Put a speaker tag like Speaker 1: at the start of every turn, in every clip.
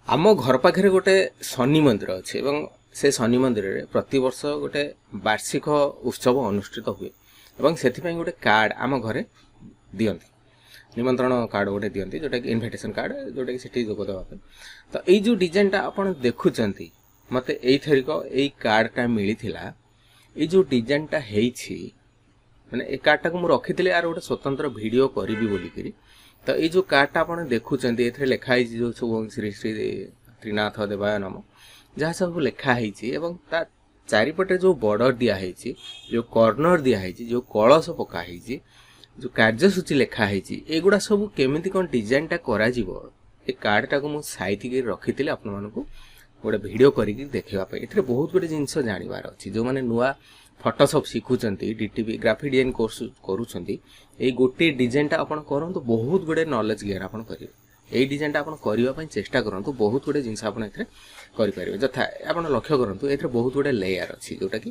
Speaker 1: आम घर पाखे गोटे शनि मंदिर अच्छे से शनि मंदिर रे प्रति वर्ष गोटे वार्षिक उत्सव अनुष्ठित हुए और से गोटे कार्ड आम घरे दियंती निमंत्रण कार्ड गोटे दियंती जोटा कि इनविटेशन कार्ड जोटा कि सेठी जोग देवा तो ये जो डिजाइनटा आपन देखुचंती मते एई थरिक एई कार्डटा मिलिथिला ये जो डिजाइनटा हेछि माने ए कार्डटा को मु रखिथिले यार गोटे स्वतंत्र वीडियो करिवि बोली करी तो ये जो कार्डटा आपन देखुचंती एथरे लिखा है जो सब श्री श्री त्रिनाथ देवाय नम जहाँ सब लिखा है ता चारिपटे जो बॉर्डर दिया है जो कॉर्नर दिया है जो कलश पका है जो कार्यसूची लिखा है एगुड़ा सब केमिति कौन डिजाइनटा करा जीवो ए कार्डटा को मु साइति के रखिथिले आपन मानको गोटे वीडियो करिक देखिबा पे एथरे बहुत गोटे जिंस जानिबार अछि जो माने नुआ फोटोशॉप शिखुचंती डीटीपी ग्राफिक डिजाइन कोर्स करूचंती ए गोटे डिजाइनटा आपण करंतु बहुत गोटे नॉलेज गेन आपण करिवे ए डिजाइनटा आपण करिवा पई चेष्टा करंतु बहुत गोटे जिंस आपण एथरे करि परिबे जथा आपण लक्ष्य करंतु एथरे बहुत गोटे लेयर अछि जोटा कि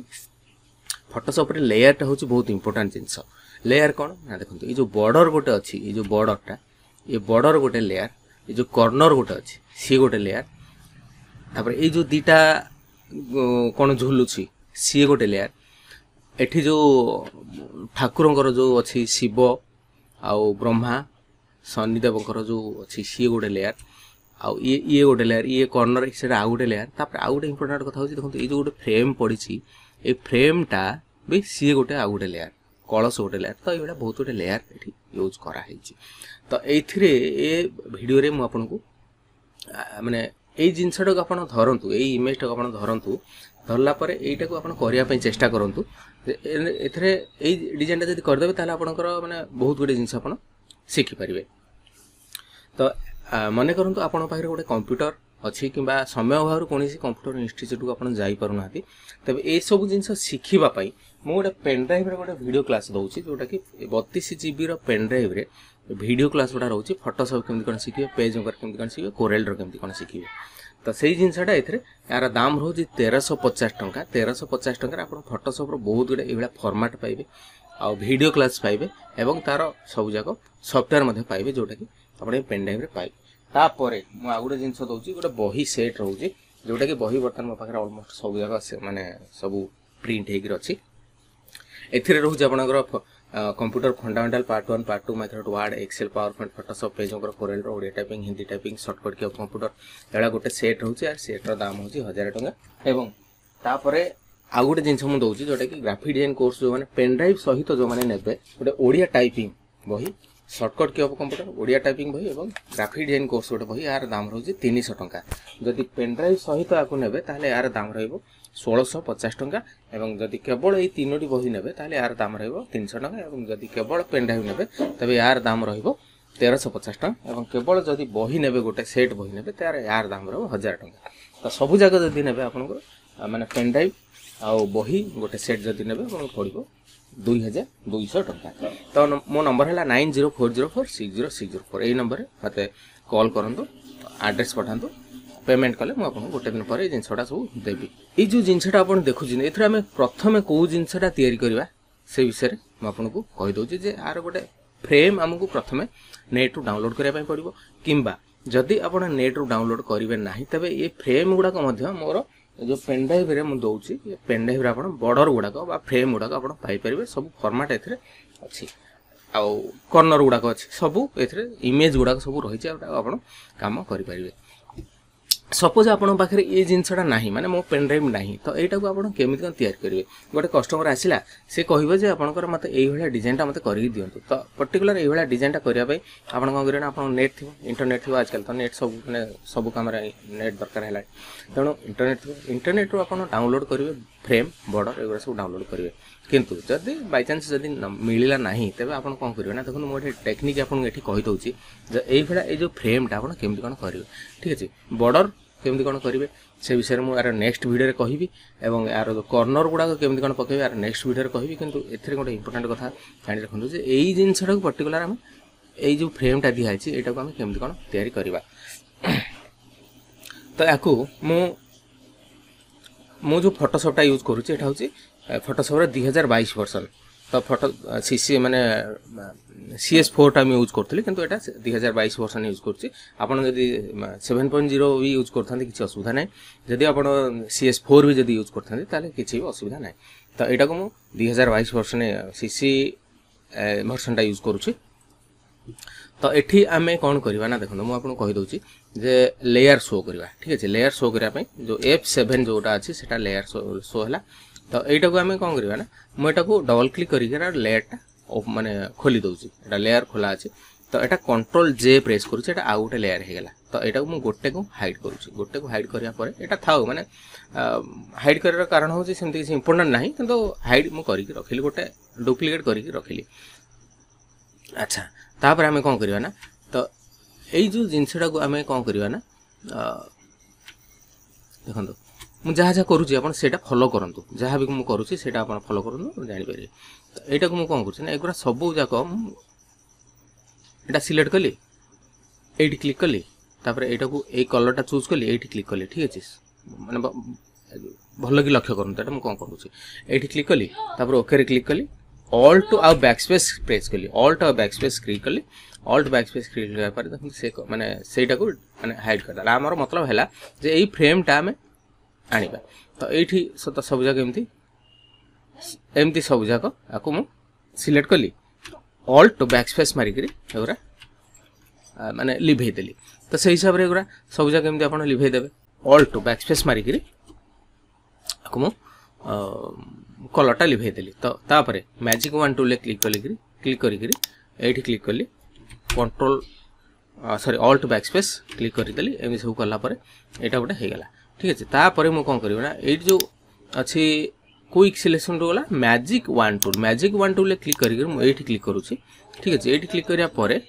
Speaker 1: फोटोशॉप रे लेयरटा होची बहुत इंपोर्टेंट जिंस लेयर कोन ना देखंतु ए जो बॉर्डर गोटे अछि ए जो बॉर्डरटा ए बॉर्डर गोटे लेयर ए जो कॉर्नर गोटे अछि सी गोटे लेयर तापर ए जो दीटा कोन झुलुछि सी गोटे लेयर एठी जो ठाकुरंकर जो अछि शिव आउ ब्रह्मा शनिदेवकर जो अछि सी गोटे लेयर आउ ये गोटे लेयर ये कॉर्नर सेटा आउ गोटे लेयर तापर आउ गोटे इंपोर्टेंट कथा होछि देखंतु ए जो गोटे फ्रेम पड़िछि ए फ्रेमटा भी सी गोटे आउ गोटे लेयर कलश गोटे लेयर तो एटा बहुत गोटे लेयर एठी यूज करा हैछि तो एथिरे ए वीडियो रे मु आपनको माने ए जिंसटा को आपण धरंतु ए इमेज टा को आपण धरंतु धरला परे एटा को आपण करिया पई चेष्टा करंतु एथरे ए डिजाइनटा जदी कर देबे ताले आपनकर माने बहुत गोटे जिंस आपण सिखि परिबे तो मने करंतु आपण पाखरे गोटे कंप्यूटर अछि किबा समय अभाव कोनसी कंप्यूटर इंस्टीट्यूट को आपण जाई परु नाथि तबे ए सब जिंस सिखिबा पई मु गोटे पेन ड्राइव रे गोटे वीडियो क्लास दउछि जोटा कि 32 जीबी रो पेन ड्राइव रे वीडियो क्लास गुडा रहउछि फोटोशॉप केमति कोन सिखिबे पेज नंबर केमति कोन सिखिबे कोरेल रो केमति कोन सिखिबे तो सेही जिंसटा एथरे यार दाम रहउछि 1350 टंका 1350 टंका आपण फोटोशॉप रो बहुत गुडे एबला फॉर्मेट पाइबे आ वीडियो क्लास पाइबे एवं तार सब जाको सॉफ्टवेयर मध्ये पाइबे जोटा कि आपण पेन ड्राइव रे पाइबे तापरे मु आ गुडे जिंस दउछि गोटे बही सेट रहउछि जोटा कि बही बर्तन मो पाखरे ऑलमोस्ट सब जाको माने सब प्रिंट हेकि अछि एथिरे रहउछि आपनकर computer fundamental part 1 part 2 Microsoft Word Excel PowerPoint Photoshop page number Corel रो Odia typing Hindi typing shortcut के कंप्यूटर एला गोटे सेट रहउछि यार सेट रो दाम होछि 1000 टंका एवं तापरे आ गोटे जिंस मु दउछि जोटा कि ग्राफिक डिजाइन कोर्स जो माने पेन ड्राइव सहित जो माने नेबे गोटे ओडिया टाइपिंग बही शॉर्टकट के कंप्यूटर ओडिया टाइपिंग बही एवं ग्राफिक डिजाइन कोर्स गोटे बही यार दाम रहउछि 300 टंका जदि पेन ड्राइव सहित आकु नेबे ताले यार दाम रहइबो 1650 टंका एवं जदि केवल ए तीनोटी बही नेबे ताले यार दाम रहइबो 300 टंका एवं जदि केवल पेन ड्राइव नेबे तबे यार दाम रहइबो 1350 टंका एवं केवल जदि बही नेबे गोटे सेट बही नेबे तार यार दाम रहइबो 1000 टंका तो सब जगह जदि नेबे आपनको माने पेन ड्राइव आ बही गोटे सेट जदि नेबे आपन पड़िबो 2200 टंका तो मो नंबर है 9040460604 ए नंबर रे मते कॉल करंतु एड्रेस पठांतु पेमेंट कले मु आपन गोटे दिन पर ए जिंसटा सब देबी ए जो जिंसटा आपन देखुजिन एथरा हमें प्रथमे को जिंसटा तयारी करबा से विषय रे मु आपन को कहि दोछि जे आर गोटे फ्रेम हमकु प्रथमे नेट रु डाउनलोड करिया पई पड़िबो किंबा जदि आपन नेट रु डाउनलोड करिवे नाही तबे ए फ्रेम गुडा को मध्य मोर जो पेन ड्राइव रे मु दउछि ए पेन ड्राइव रे आपन बॉर्डर गुडा को बा फ्रेम गुडा को आपन पाई परिबे सब फॉर्मेट एथरे अछि आ कॉर्नर गुडा को अछि सब एथरे इमेज गुडा को सब रहि छै आपन काम करि परिबे सपोज आपन पाखरे ए जिंसटा नाही माने मो पेन ड्राइव नाही तो एटा को आपन केमिति कोन तयार करिवे गोटे कस्टमर आसिला से कहिबो जे आपनकर मते एई भला डिजाइनटा मते करि दियंतु तो पर्टिकुलर एई भला डिजाइनटा करिया पई आपन कोन करिना आपन नेट थिबो इंटरनेट थिबो आजकल तो नेट सब माने सब काम रे नेट दरकार हैला तणो इंटरनेट रो आपन डाउनलोड करिवे फ्रेम बॉर्डर एगुरा सब डाउनलोड करिवे किंतु जदि बाय चांस जदि मिलिला नाही तबे आपन कोन करिवे ना देखन मोटे टेक्निक आपन एठी कहि दउची जे एई भला ए जो फ्रेमटा आपन केमिति कोन करिवे ठीक अछि बॉर्डर केमती कौन करेंगे से विषय में यार नेक्स्ट वीडियो कहबी एवं यार जो कॉर्नर गुड़ाक केमती कौन पकेबे यार नेक्स्ट वीडियो कहबी किंतु एथिरे गोटे इंपोर्टेंट कथा जानि रखंतु जे एई जिंसटा को पर्टिकुलर हम एई जो फ्रेमटा दिया है एटा को हम केमती कौन तयारी करबा तो याकू मु जो फोटोशॉपटा यूज करूची एटा होची फोटोशॉप रे 2022 वर्जन तो फोटो सीसी माने CS4 टा मैं यूज करथली किंतु एटा 2022 वर्षन यूज करछि आपण जदी 7.0 भी यूज करथांती किछि असुविधा नै जदी आपण CS4 भी जदी यूज करथांती ताले किछि भी असुविधा नै तो एटा को मु 2022 वर्षन सीसी वर्षन टा यूज करूछि तो एठी आमे कोन करबा ना देखो मु आपन कहि दउछि जे लेयर शो करबा ठीक अछि लेयर शो करिया पय जो F7 जोटा अछि सेटा लेयर शो हला तो एटा को आमे कोन करबा ना मु एटा को डबल क्लिक करि के लेयर टा माने खोली दउछि एटा लेयर खोला अछि तो एटा कंट्रोल J प्रेस करूछि एटा आ गोटे लेयर हे गेला तो एटा को मु गोटे को हाइड करूछि गोटे को हाइड करिया परे एटा थाउ माने हाइड करर कारण होछि सेमति किछि इंपोर्टेंट नाही किंतु हाइड मु करि के रखिली गोटे डुप्लीकेट करि के रखिली अच्छा तापर आमे कोन करबा ना तो एई जो जिंसटा को आमे कोन करबा ना देखंतु मु जहा जहा करूची आपण सेटा फॉलो करंतु जहा भी मु करूची सेटा आपण फॉलो करंतु जानि पारे तो एटा को मु कोन करछि ना एगुरा सब जाक एटा सिलेक्ट कली एठी क्लिक कली तापर एटा को ए कलर टा चूज कली एठी क्लिक कली ठीक अछि माने भलो कि लक्ष्य करंतु एटा मु कोन करूची एठी क्लिक कली तापर ओके रे क्लिक कली ऑल्ट टू आउ बैकस्पेस प्रेस कली ऑल्ट आउ बैकस्पेस क्लिक कली ऑल्ट बैकस्पेस क्लिक करा पर देखो से माने सेटा को माने हाइड करदा हमर मतलब हैला जे एई फ्रेम टा में आनिबा तो एठी सत सब जगह एमती सब जगह आको मु सिलेक्ट कली ऑल्ट टू बैकस्पेस मारी करी एगुरा माने लिभे देली तो सही हिसाब रे एगुरा सब जगह एमती आपण लिभे देबे ऑल्ट टू बैकस्पेस मारी करी आको मु कलरटा लिभे देली तो तापरे मैजिक 1 टूल क्लिक करी एठी क्लिक कली control sorry alt backspace click करी देली एमि सब करला परे एटा गोटे हे गेला ठीक अछि तापरे मु कोन करिवना एठी जो अछि quick selection tool magic 1 tool click करी मु एठी क्लिक करूछि ठीक अछि एठी क्लिक करिया परे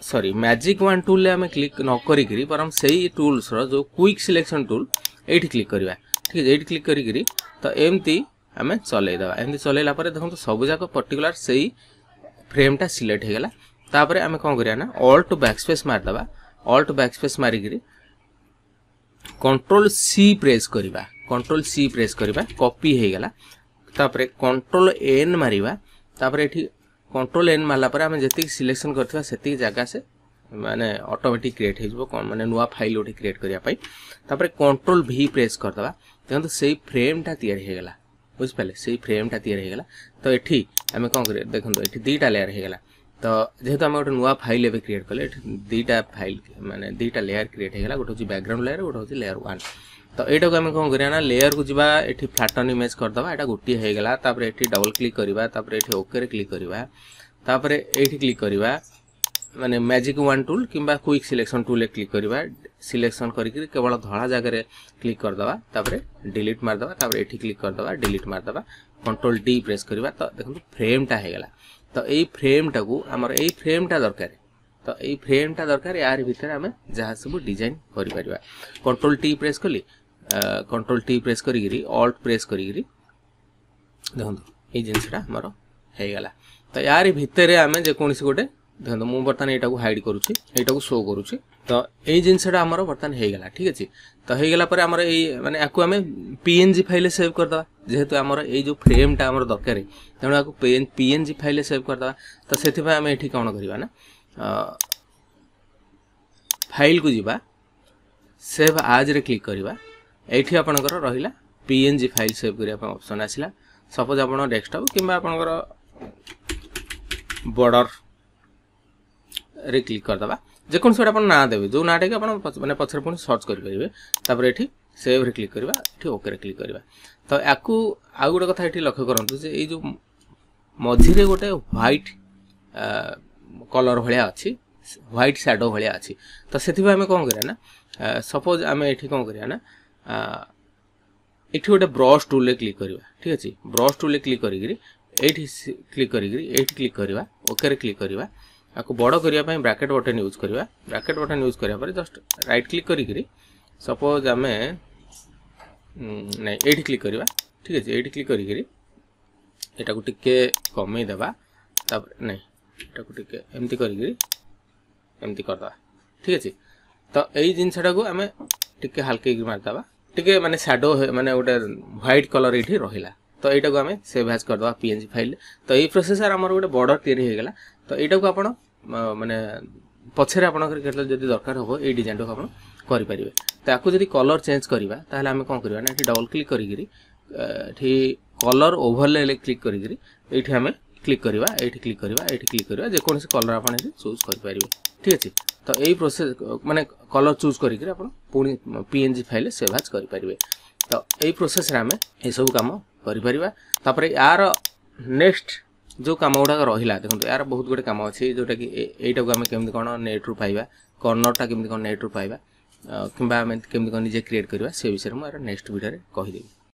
Speaker 1: सॉरी मैजिक 1 टूल ले हमें क्लिक न करी पर हम सही टूल्स रो जो क्विक सिलेक्शन टूल एठी क्लिक करबा ठीक है एठी क्लिक करी तो एमती हमें चलै दबा एमती चलैला परे देखो तो सब जाक पर्टिकुलर सही फ्रेम टा सिलेक्ट हे गेला तापरे हमें कोन करिया ना ऑल्ट टू बैकस्पेस मार दबा ऑल्ट टू बैकस्पेस मारी करी कंट्रोल C प्रेस करिबा कॉपी हे गेला तापरे कंट्रोल N मारिबा तापरे एठी कंट्रोल N मारला परे हमें जति सिलेक्शन करथवा सेति जगह से माने ऑटोमेटिक क्रिएट हे जबो माने नुवा फाइल ओटी क्रिएट करिया पई तापरे कंट्रोल V प्रेस कर दबा देखो सेही फ्रेम टा तैयार हे गेला बुझ पाले सेही फ्रेम टा तैयार हे गेला तो एठी हमें कोन करे देखो एठी दीटा लेयर हे गेला तो जेहेतु हम गोटे नुवा फाइल एबे क्रिएट कले दीटा फाइल माने दीटा लेयर क्रिएट हे गेला गोटे होची बैकग्राउंड लेयर गोटे होची लेयर 1 तो एटा को हम कोन करिया ना लेयर को जिबा एठी फ्लैटन इमेज कर दबा एटा गोटी हे गेला तापरे एठी डबल क्लिक करिबा तापरे एठी ओके रे क्लिक करिबा तापरे एठी क्लिक करिबा माने मैजिक 1 टूल किंबा क्विक सिलेक्शन टूल क्लिक करिबा सिलेक्शन करी केवल धळा जगह रे क्लिक कर दबा तापरे डिलीट मार दबा तापरे एठी क्लिक कर दबा डिलीट मार दबा कंट्रोल D प्रेस करिबा तो देखो फ्रेम टा हे गेला तो एई फ्रेम टा को हमर एई फ्रेम टा दरकार तो एई फ्रेम टा दरकार यार भीतर हमें जहा सब डिजाइन करि परिबा कंट्रोल T प्रेस कली कंट्रोल T प्रेस करी ऑल्ट प्रेस करी देखो एई जिंसटा हमर हे गेला तो यार भीतर हमें जे कोनसी गोटे देखो मु बर्तन एटा को हाइड करूची एटा को शो करूची तो एई जिंसटा हमर बर्तन हे गेला ठीक अछि तो हे गेला पर हमर एई माने आकु हमें PNG फाइल सेव कर दबा जेहेतु हमर एई जो फ्रेम टा हमर दरकार तेणु आकु PNG फाइल सेव कर दबा तो सेति भाई हमें एठी कोन करिवा ना फाइल को जिबा सेव आज रे क्लिक करिवा एठी आपनकर रहिला PNG फाइल सेव करिया पर ऑप्शन आसिला सपोज आपन डेस्कटॉप किबा आपनकर बॉर्डर रे क्लिक कर दबा जे कोन सेटा अपन ना देबे जो नाटे के अपन माने पछर पुनी सर्च करि परिबे तापर एठी सेव रे क्लिक करबा एठी ओके रे क्लिक करबा तो याकू आ गुडे कथा एठी लक्ष्य करंतु जे ए जो मझी रे गोटे व्हाइट कलर भलिया अछि व्हाइट शैडो भलिया अछि तो सेति हम कोन करिया ना सपोज हम एठी कोन करिया ना एठी गोटे ब्रश टूल ले क्लिक करबा ठीक अछि ब्रश टूल ले क्लिक करिगिरी एठी क्लिक करिगिरी एठी क्लिक करबा ओके रे क्लिक करबा आको बड़ करिया पई ब्रैकेट बटन यूज करबा ब्रैकेट बटन यूज करिया पर जस्ट राइट क्लिक करिगिरी सपोज हमें नै एठी क्लिक करबा ठीक अछि एठी क्लिक करिगिरी एटा को टिके कमे देबा तब नै एटा को टिके एम्ति करिगिरी एम्ति कर दबा ठीक अछि तो एई जिंसटा को हमें टिके हल्के मार दबा टिके माने शैडो माने गोटे व्हाइट कलर एठी रहिला तो यहाँ को आम सेव एज करदे पीएनजी फाइल। तो यही प्रोसेस आम गोटे बॉर्डर तैयारी होगा। तो यहाँ को आप माने पछरे आपनकर केतल जदि दरकार हो ए डिजाइन को आपण करि परिबे। ताकू जदि कलर चेंज करबा ताहले हम कोन करबा ना एठी डबल क्लिक करिगिरी एठी कलर ओवरले क्लिक करिगिरी एठी हम क्लिक करबा एठी क्लिक करबा एठी क्लिक करबा जे कोनसे कलर आपण एठी चूज करि परिबे। ठीक अछि। तो एही प्रोसेस माने कलर चूज करिगिरी आपण पुनी पीएनजी फाइल सेव एज करि परिबे। तो एही प्रोसेस रे हम ए सब काम करि परिबा। तापरे यार नेक्स्ट जो कम गुड़ाक रहा देखो यार बहुत गुटे कम अच्छे जोटा कि यहीटा को आम केमती कौन नेट्रु पाइबा कर्नरटा केमती कौन नेट्रु पाइबा कि केमती कौन निजे क्रिएट करवा से विषय में नेक्स्ट वीडियो कहीदेवी।